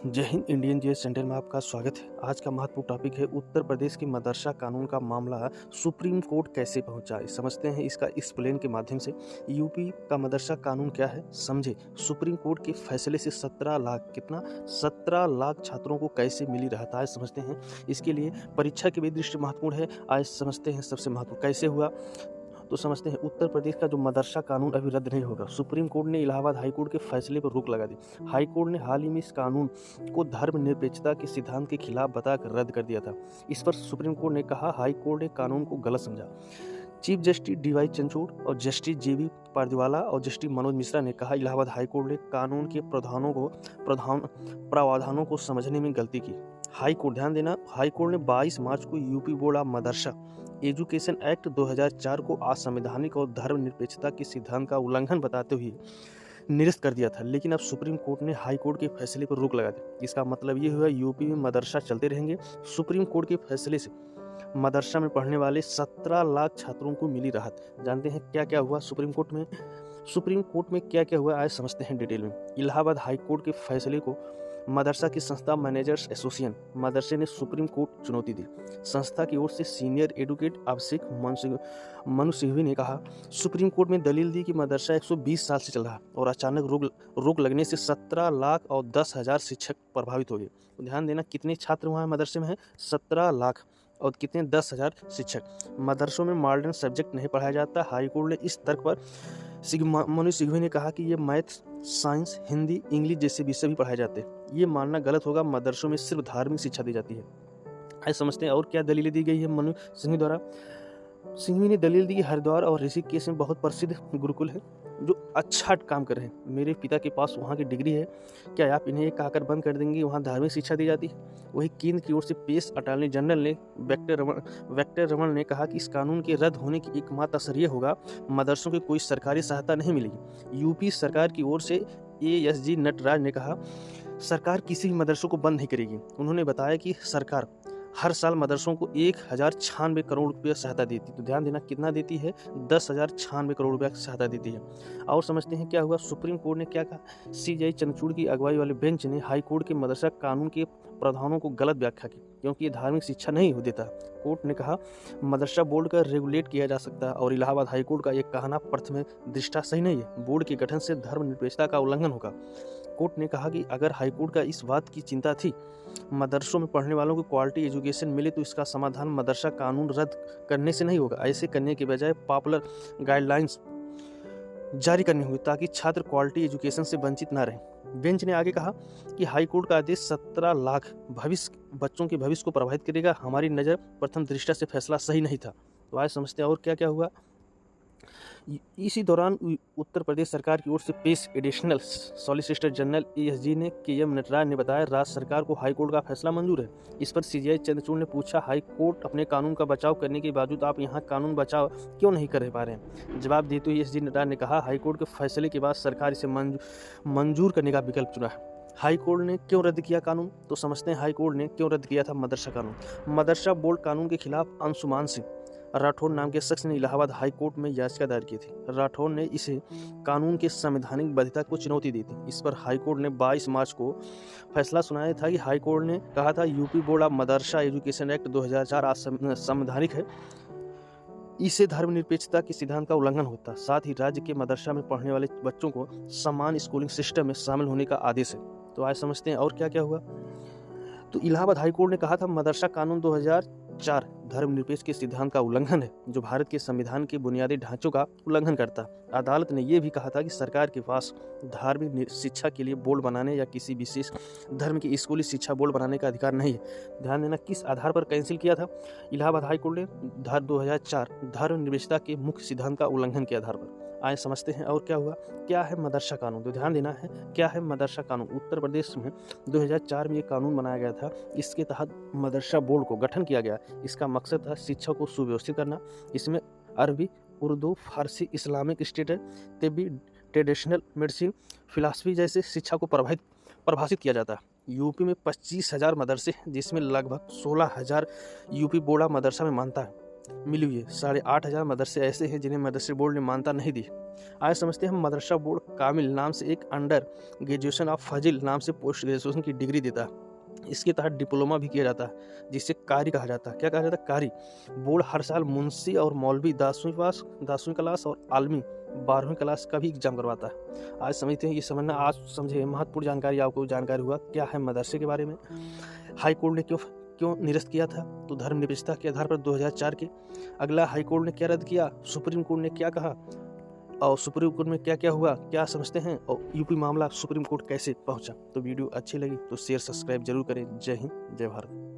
जय Hind. Indian GS centre में आपका स्वागत है। आज का महत्वपूर्ण टॉपिक है उत्तर प्रदेश के मदरसा कानून का मामला सुप्रीम कोर्ट कैसे पहुंचा। समझते हैं इसका एक्सप्लेन के माध्यम से। यूपी का मदरसा कानून क्या है समझे। सुप्रीम कोर्ट के फैसले से 17 लाख छात्रों को कैसे मिली राहत, आज समझते हैं। इसके लिए परीक्षा की भी दृष्टि महत्वपूर्ण है, आज समझते हैं सबसे महत्वपूर्ण कैसे हुआ। तो समझते हैं उत्तर प्रदेश का जो मदरसा कानून अभी रद्द नहीं होगा। सुप्रीम कोर्ट ने इलाहाबाद हाई कोर्ट के फैसले पर रोक लगा दी। हाई कोर्ट ने हाल ही में इस कानून को धर्मनिरपेक्षता के सिद्धांत के खिलाफ बताकर रद्द कर दिया था। इस पर सुप्रीम कोर्ट ने कहा हाई कोर्ट ने कानून को गलत समझा। चीफ जस्टिस डीवाई चंद्रचूड़ और जस्टिस जेबी पारदीवाला और जस्टिस मनोज मिश्रा ने कहा इलाहाबाद हाई कोर्ट ने कानून के प्रावधानों को समझने में गलती की। हाई कोर्ट, ध्यान देना, हाई कोर्ट ने 22 मार्च को UP board of Madrasa education act 2004 को असंवैधानिक और धर्मनिरपेक्षता के सिद्धांत का उल्लंघन बताते हुए निरस्त कर दिया था। लेकिन अब सुप्रीम कोर्ट ने हाई कोर्ट के फैसले पर रोक लगा दी। इसका मतलब ये हुआ यूपी में मदरसा चलते रहेंगे। सुप्रीम कोर्ट के फैसले से मदरसा में पढ़ने वाले 17 लाख छात्रों को मिली राहत। जानते हैं क्या क्या हुआ सुप्रीम कोर्ट में। सुप्रीम कोर्ट में क्या क्या हुआ आज समझते हैं डिटेल में। इलाहाबाद हाई कोर्ट के फैसले को मदरसा की संस्था मैनेजर्स एसोसिएशन मदरसे ने सुप्रीम कोर्ट चुनौती दी। संस्था की ओर से सीनियर एडवोकेट अभिषेक मनु सिंघवी ने कहा सुप्रीम कोर्ट में दलील दी कि मदरसा 120 साल से चल रहा और अचानक रोक लगने से 17 लाख और 10,000 शिक्षक प्रभावित हो गए। तो ध्यान देना, कितने छात्र वहाँ मदरसे में हैं? 17 लाख और कितने 10,000 शिक्षक। मदरसों में मॉडर्न सब्जेक्ट नहीं पढ़ाया जाता। हाई कोर्ट ने इस तर्क पर मनु सिंघवी ने कहा कि ये मैथ, साइंस, हिंदी, इंग्लिश जैसे विषय भी पढ़ाए जाते हैं। ये मानना गलत होगा। मदरसों में सिर्फ धार्मिक शिक्षा दी जाती है। आइए समझते हैं और क्या दलीलें दी गई है मनु सिंघवी द्वारा। सिंघवी ने दलील दी कि हरिद्वार और ऋषिकेश में बहुत प्रसिद्ध गुरुकुल है जो अच्छा काम कर रहे हैं। मेरे पिता के पास वहाँ की डिग्री है, क्या आप इन्हें कहकर बंद कर देंगे वहाँ धार्मिक शिक्षा दी जाती है? वही केंद्र की ओर से पेश अटॉर्नी जनरल ने वेक्टर रमन ने कहा कि इस कानून के रद्द होने की एकमात्र असर ये होगा मदरसों की कोई सरकारी सहायता नहीं मिलेगी। यूपी सरकार की ओर से एएसजी नटराज ने कहा सरकार किसी भी मदरसों को बंद नहीं करेगी। उन्होंने बताया कि सरकार हर साल मदरसों को 1096 करोड़ रुपया सहायता देती। तो ध्यान देना, कितना देती है? 10,096 करोड़ रुपया सहायता देती है। और समझते हैं क्या हुआ। सुप्रीम कोर्ट ने क्या कहा। सीजेआई चंद्रचूड़ की अगुवाई वाले बेंच ने हाई कोर्ट के मदरसा कानून के प्रावधानों को गलत व्याख्या की क्योंकि ये धार्मिक शिक्षा नहीं हो देता। कोर्ट ने कहा मदरसा बोर्ड का रेगुलेट किया जा सकता है और इलाहाबाद हाई कोर्ट का ये कहना प्रथम दृष्टा सही नहीं है। बोर्ड के गठन से धर्मनिरपेक्षता का उल्लंघन होगा। कोर्ट ने कहा कि अगर हाईकोर्ट का इस बात की चिंता थी मदरसों में पढ़ने वालों को क्वालिटी एजुकेशन मिले तो इसका समाधान मदरसा कानून रद्द करने से नहीं होगा। ऐसे करने के बजाय पॉपुलर गाइडलाइंस जारी करनी होगी ताकि छात्र क्वालिटी एजुकेशन से वंचित न रहें। बेंच ने आगे कहा कि हाईकोर्ट का आदेश 17 लाख बच्चों के भविष्य को प्रभावित करेगा। हमारी नज़र प्रथम दृष्टया से फैसला सही नहीं था। तो आज समझते हैं और क्या क्या हुआ। इसी दौरान उत्तर प्रदेश सरकार की ओर से पेश एडिशनल सॉलिसिटर जनरल एएसजी ने केएम नटराज ने बताया राज्य सरकार को हाई कोर्ट का फैसला मंजूर है। इस पर सीजेआई चंद्रचूड़ ने पूछा हाई कोर्ट अपने कानून का बचाव करने के बावजूद आप यहाँ कानून बचाव क्यों नहीं कर पा रहे हैं? जवाब देते हुए एएसजी नटराज ने कहा हाई कोर्ट के फैसले के बाद सरकार इसे मंजूर करने का विकल्प चुना है। हाई कोर्ट ने क्यों रद्द किया कानून, तो समझते हैं हाई कोर्ट ने क्यों रद्द किया था मदरसा कानून। मदरसा बोर्ड कानून के खिलाफ अंशुमान सिंह राठौर नाम के शख्स ने इलाहाबाद हाई कोर्ट में याचिका दायर की थी। राठौर ने इसे कानून के संवैधानिक वैधता को चुनौती दी थी। इस पर हाई कोर्ट ने 22 मार्च को फैसला सुनाया था कि हाई कोर्ट ने कहा था UP board of Madrasa education act 2004 असंवैधानिक है। इससे धर्मनिरपेक्षता के सिद्धांत का उल्लंघन होता। साथ ही राज्य के मदरसा में पढ़ने वाले बच्चों को समान स्कूलिंग सिस्टम में शामिल होने का आदेश है। तो आज समझते हैं और क्या क्या हुआ। तो इलाहाबाद हाई कोर्ट ने कहा था मदरसा कानून 2004 धर्मनिरपेक्ष के सिद्धांत का उल्लंघन है जो भारत के संविधान के बुनियादी ढांचों का उल्लंघन करता। अदालत ने यह भी कहा था कि सरकार के पास धार्मिक शिक्षा के लिए बोर्ड बनाने या किसी विशेष धर्म की स्कूली शिक्षा बोर्ड बनाने का अधिकार नहीं है। ध्यान देना, किस आधार पर कैंसिल किया था इलाहाबाद हाई कोर्ट ने? 2004 धर्मनिरपेक्षता के मुख्य सिद्धांत का उल्लंघन के आधार पर। आए समझते हैं और क्या हुआ। क्या है मदरसा कानून, तो ध्यान देना है क्या है मदरसा कानून। उत्तर प्रदेश में 2004 में ये कानून बनाया गया था। इसके तहत मदरसा बोर्ड को गठन किया गया। इसका मकसद था शिक्षा को सुव्यवस्थित करना। इसमें अरबी, उर्दू, फारसी, इस्लामिक स्टडी, तिब्बी, ट्रेडिशनल मेडिसिन, फिलासफी जैसे शिक्षा को परिभाषित किया जाता है। यूपी में 25,000 मदरसे हैं जिसमें लगभग 16,000 यूपी बोर्ड ऑफ मदरसा में मानता है। मिली हुई है। 8,500 मदरसे ऐसे हैं जिन्हें मदरसे बोर्ड ने मान्यता नहीं दी। आज समझते हैं हम मदरसा बोर्ड कामिल नाम से एक अंडर ग्रेजुएशन ऑफ फजिल नाम से पोस्ट ग्रेजुएशन की डिग्री देता है। इसके तहत डिप्लोमा भी किया जाता है जिसे कारी कहा जाता है। क्या कहा जाता है? कारी। बोर्ड हर साल मुंशी और मौलवी 10वीं क्लास और आलमी 12वीं क्लास का भी एग्जाम करवाता है। आज समझते हैं, ये समझना आज समझे महत्वपूर्ण जानकारी आपको जानकारी हुआ क्या है मदरसे के बारे में। हाई कोर्ट ने क्यों निरस्त किया था? तो धर्मनिरपेक्षता के आधार पर 2004 के। अगला, हाई कोर्ट ने क्या रद्द किया, सुप्रीम कोर्ट ने क्या कहा और सुप्रीम कोर्ट में क्या क्या हुआ, क्या समझते हैं, और यूपी मामला सुप्रीम कोर्ट कैसे पहुंचा। तो वीडियो अच्छी लगी तो शेयर सब्सक्राइब जरूर करें। जय हिंद, जय भारत।